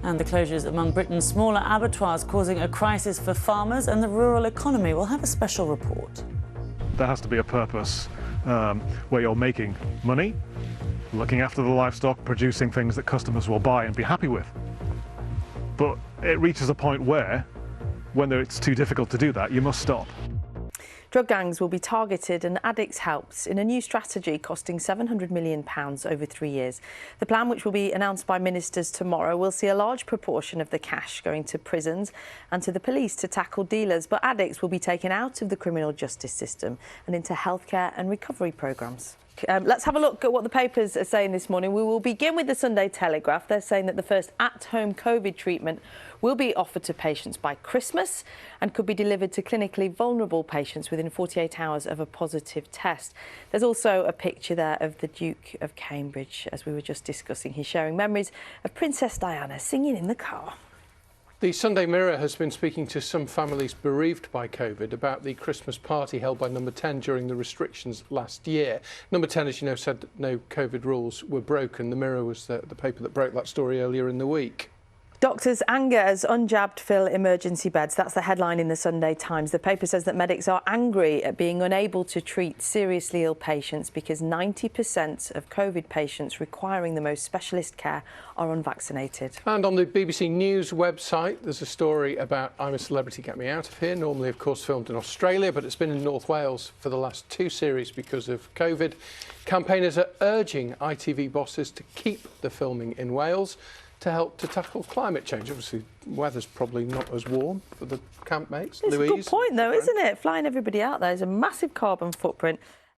And the closures among Britain's smaller abattoirs causing a crisis for farmers and the rural economy. We'll have a special report. There has to be a purpose where you're making money, looking after the livestock, producing things that customers will buy and be happy with. But it reaches a point where, when it's too difficult to do that, you must stop. Drug gangs will be targeted and addicts helped in a new strategy costing £700 million over 3 years. The plan, which will be announced by ministers tomorrow, will see a large proportion of the cash going to prisons and to the police to tackle dealers, but addicts will be taken out of the criminal justice system and into healthcare and recovery programmes. Let's have a look at what the papers are saying this morning. We will begin with the Sunday Telegraph. They're saying that the first at-home COVID treatment will be offered to patients by Christmas and could be delivered to clinically vulnerable patients within 48 hours of a positive test. There's also a picture there of the Duke of Cambridge, as we were just discussing. He's sharing memories of Princess Diana singing in the car. The Sunday Mirror has been speaking to some families bereaved by COVID about the Christmas party held by Number 10 during the restrictions last year. Number 10, as you know, said that no COVID rules were broken. The Mirror was the paper that broke that story earlier in the week. Doctors' anger as unjabbed fill emergency beds. That's the headline in the Sunday Times. The paper says that medics are angry at being unable to treat seriously ill patients because 90% of COVID patients requiring the most specialist care are unvaccinated. And on the BBC News website, there's a story about I'm a Celebrity, Get Me Out of Here. Normally, of course, filmed in Australia, but it's been in North Wales for the last 2 series because of COVID. Campaigners are urging ITV bosses to keep the filming in Wales to help to tackle climate change. Obviously, weather's probably not as warm for the campmates. It's a good point, though, isn't it? Flying everybody out there is a massive carbon footprint.